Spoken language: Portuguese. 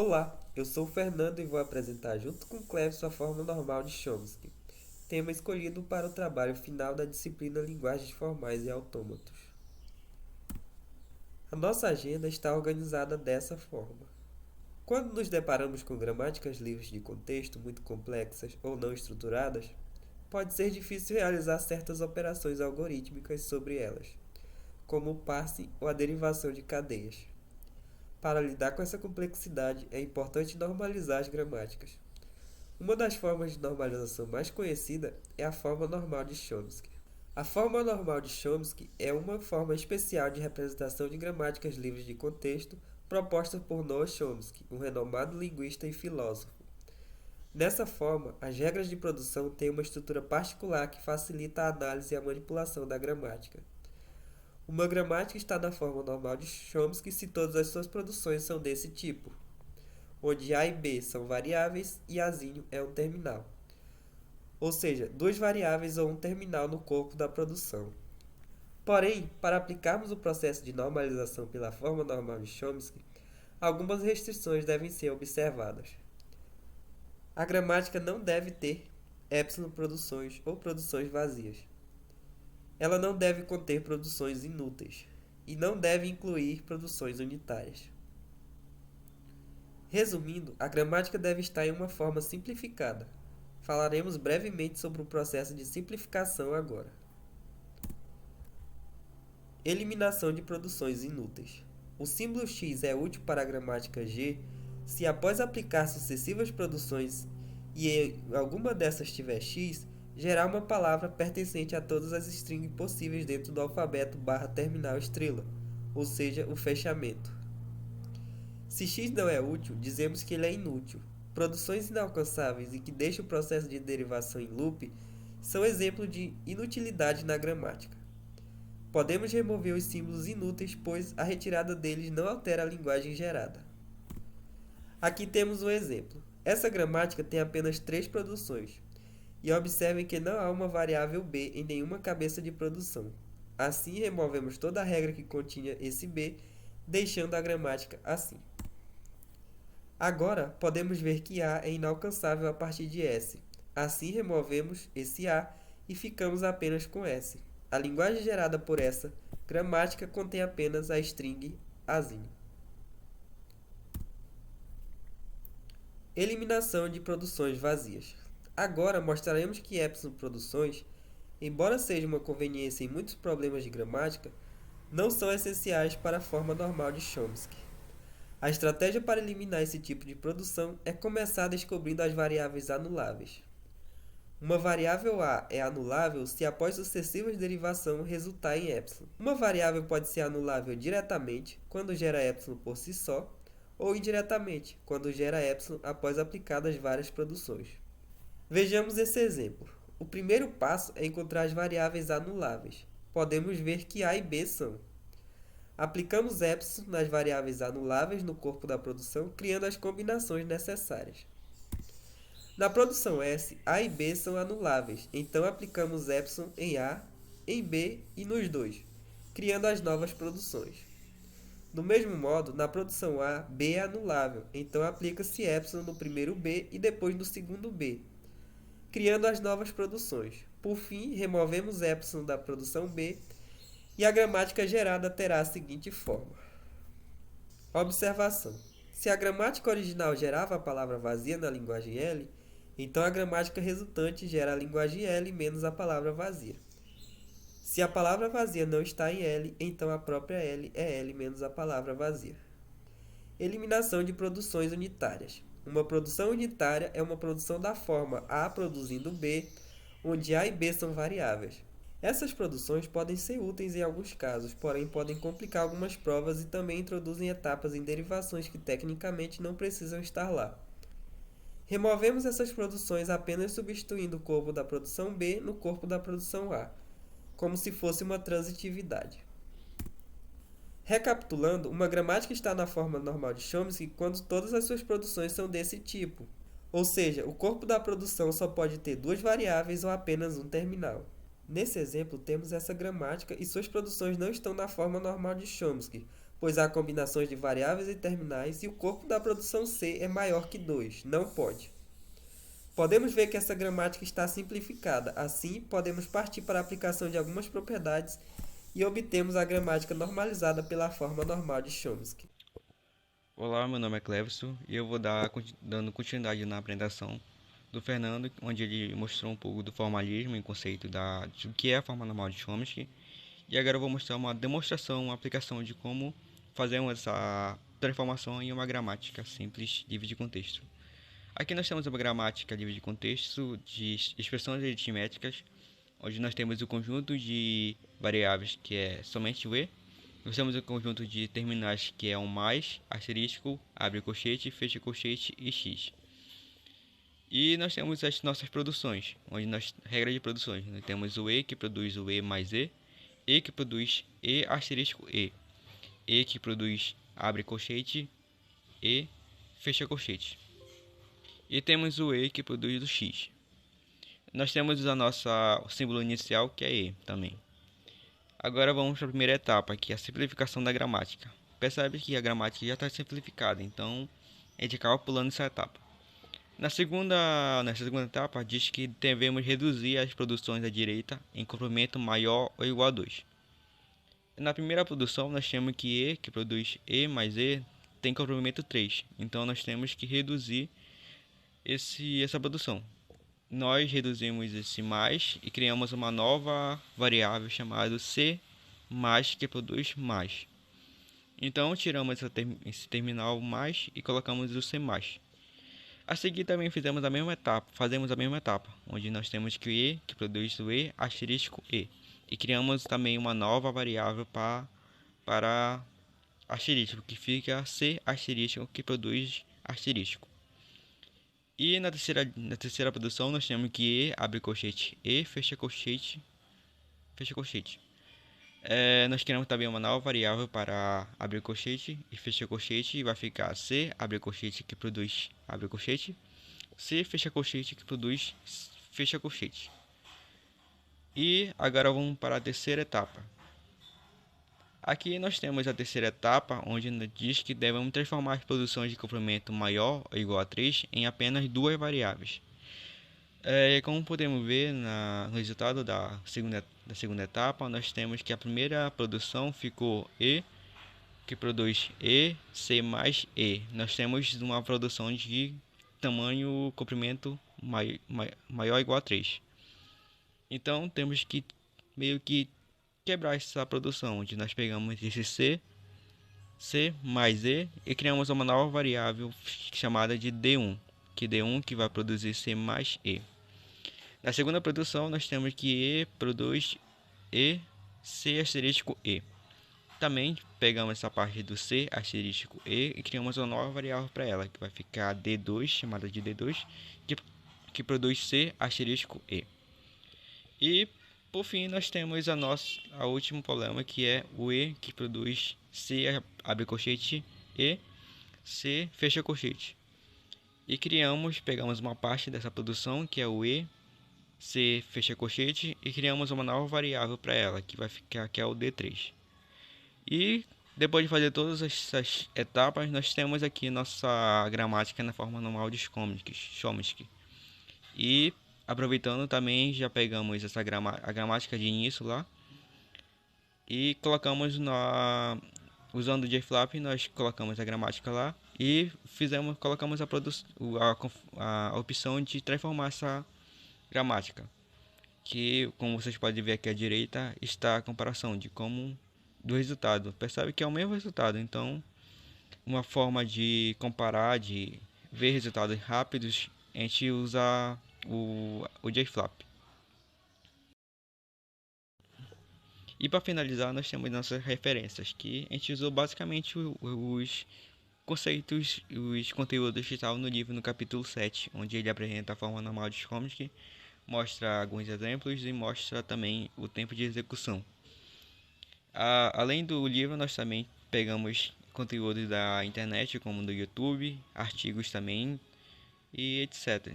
Olá, eu sou o Fernando e vou apresentar junto com Cleves a forma normal de Chomsky, tema escolhido para o trabalho final da disciplina Linguagens Formais e Autômatos. A nossa agenda está organizada dessa forma. Quando nos deparamos com gramáticas livres de contexto muito complexas ou não estruturadas, pode ser difícil realizar certas operações algorítmicas sobre elas, como o parsing ou a derivação de cadeias. Para lidar com essa complexidade, é importante normalizar as gramáticas. Uma das formas de normalização mais conhecida é a forma normal de Chomsky. A forma normal de Chomsky é uma forma especial de representação de gramáticas livres de contexto proposta por Noam Chomsky, um renomado linguista e filósofo. Nessa forma, as regras de produção têm uma estrutura particular que facilita a análise e a manipulação da gramática. Uma gramática está na forma normal de Chomsky se todas as suas produções são desse tipo, onde A e B são variáveis e Azinho é um terminal. Ou seja, duas variáveis ou um terminal no corpo da produção. Porém, para aplicarmos o processo de normalização pela forma normal de Chomsky, algumas restrições devem ser observadas. A gramática não deve ter epsilon produções ou produções vazias. Ela não deve conter produções inúteis e não deve incluir produções unitárias. Resumindo, a gramática deve estar em uma forma simplificada. Falaremos brevemente sobre o processo de simplificação agora. Eliminação de produções inúteis. O símbolo x é útil para a gramática G se após aplicar sucessivas produções e em alguma dessas tiver x, gerar uma palavra pertencente a todas as strings possíveis dentro do alfabeto /terminal estrela, ou seja, o fechamento. Se x não é útil, dizemos que ele é inútil. Produções inalcançáveis e que deixam o processo de derivação em loop são exemplo de inutilidade na gramática. Podemos remover os símbolos inúteis, pois a retirada deles não altera a linguagem gerada. Aqui temos um exemplo. Essa gramática tem apenas 3 produções. E observem que não há uma variável b em nenhuma cabeça de produção. Assim, removemos toda a regra que continha esse b, deixando a gramática assim. Agora, podemos ver que A é inalcançável a partir de S. Assim, removemos esse A e ficamos apenas com S. A linguagem gerada por essa gramática contém apenas a string Azinho. Eliminação de produções vazias. Agora mostraremos que epsilon produções, embora seja uma conveniência em muitos problemas de gramática, não são essenciais para a forma normal de Chomsky. A estratégia para eliminar esse tipo de produção é começar descobrindo as variáveis anuláveis. Uma variável A é anulável se após sucessivas derivações resultar em epsilon. Uma variável pode ser anulável diretamente, quando gera epsilon por si só, ou indiretamente, quando gera epsilon após aplicadas várias produções. Vejamos esse exemplo. O primeiro passo é encontrar as variáveis anuláveis. Podemos ver que A e B são. Aplicamos epsilon nas variáveis anuláveis no corpo da produção, criando as combinações necessárias. Na produção S, A e B são anuláveis, então aplicamos epsilon em A, em B e nos dois, criando as novas produções. Do mesmo modo, na produção A, B é anulável, então aplica-se epsilon no primeiro B e depois no segundo B, criando as novas produções. Por fim, removemos epsilon da produção B e a gramática gerada terá a seguinte forma. Observação. Se a gramática original gerava a palavra vazia na linguagem L, então a gramática resultante gera a linguagem L menos a palavra vazia. Se a palavra vazia não está em L, então a própria L é L menos a palavra vazia. Eliminação de produções unitárias. Uma produção unitária é uma produção da forma A produzindo B, onde A e B são variáveis. Essas produções podem ser úteis em alguns casos, porém podem complicar algumas provas e também introduzem etapas em derivações que tecnicamente não precisam estar lá. Removemos essas produções apenas substituindo o corpo da produção B no corpo da produção A, como se fosse uma transitividade. Recapitulando, uma gramática está na forma normal de Chomsky quando todas as suas produções são desse tipo. Ou seja, o corpo da produção só pode ter duas variáveis ou apenas um terminal. Nesse exemplo, temos essa gramática e suas produções não estão na forma normal de Chomsky, pois há combinações de variáveis e terminais e o corpo da produção C é maior que 2. Não pode. Podemos ver que essa gramática está simplificada. Assim, podemos partir para a aplicação de algumas propriedades e obtemos a gramática normalizada pela forma normal de Chomsky. Olá, meu nome é Cleverson e eu vou dando continuidade na apresentação do Fernando, onde ele mostrou um pouco do formalismo e conceito do que é a forma normal de Chomsky. E agora eu vou mostrar uma demonstração, uma aplicação de como fazemos essa transformação em uma gramática simples livre de contexto. Aqui nós temos uma gramática livre de contexto de expressões aritméticas, onde nós temos o conjunto de variáveis que é somente o e. Nós temos o conjunto de terminais que é um mais, asterisco, abre colchete, fecha colchete e x. E nós temos as nossas produções, onde nós regra de produções, nós temos o e que produz o e mais e que produz e asterisco e que produz abre colchete e fecha colchete. E temos o e que produz o x. Nós temos a nossa o símbolo inicial que é e também. Agora vamos para a primeira etapa, que é a simplificação da gramática. Percebe que a gramática já está simplificada, então a gente acaba pulando essa etapa. Nessa segunda etapa, diz que devemos reduzir as produções da direita em comprimento maior ou igual a 2. Na primeira produção, nós temos que E, que produz E mais E, tem comprimento 3. Então, nós temos que reduzir essa produção. Nós reduzimos esse mais e criamos uma nova variável chamada C mais, que produz mais. Então, tiramos esse terminal mais e colocamos o C mais. A seguir também fazemos a mesma etapa, onde nós temos que o E, que produz o E, asterisco E. E criamos também uma nova variável para asterisco, que fica C asterisco, que produz asterisco. E na terceira produção nós temos que E, abre colchete, E, fecha colchete, fecha colchete. Nós criamos também uma nova variável para abrir colchete e fechar colchete, e vai ficar C, abre colchete, que produz abre colchete, C, fecha colchete, que produz fecha colchete. E agora vamos para a terceira etapa. Aqui nós temos a terceira etapa, onde diz que devemos transformar as produções de comprimento maior ou igual a 3 em apenas duas variáveis. Como podemos ver no resultado da segunda etapa, nós temos que a primeira produção ficou E, que produz E, C mais E. Nós temos uma produção de tamanho comprimento maior ou igual a 3. Então temos que meio que quebrar essa produção, onde nós pegamos esse C mais e criamos uma nova variável chamada de D1, que vai produzir C mais E. Na segunda produção nós temos que E produz E, C asterisco E. Também pegamos essa parte do C asterisco E criamos uma nova variável para ela, que vai ficar D2, chamada de D2, que produz C asterisco E. E por fim nós temos a último problema, que é o E, que produz C abre colchete E, C fecha colchete. E pegamos uma parte dessa produção, que é o E, C fecha colchete, e criamos uma nova variável para ela, que vai ficar, que é o D3. E depois de fazer todas essas etapas, nós temos aqui nossa gramática na forma normal de Chomsky. E aproveitando também, já pegamos a gramática de início lá e colocamos usando o JFlap, nós colocamos a gramática lá e colocamos a opção de transformar essa gramática, que como vocês podem ver aqui à direita está a comparação do resultado. Percebe que é o mesmo resultado, então uma forma de comparar, de ver resultados rápidos, a gente usa o JFlap. E para finalizar, nós temos nossas referências, que a gente usou basicamente os conceitos, os conteúdos que estavam no livro no capítulo 7, onde ele apresenta a forma normal de Chomsky, mostra alguns exemplos e mostra também o tempo de execução. Além do livro, nós também pegamos conteúdos da internet, como do YouTube, artigos também e etc.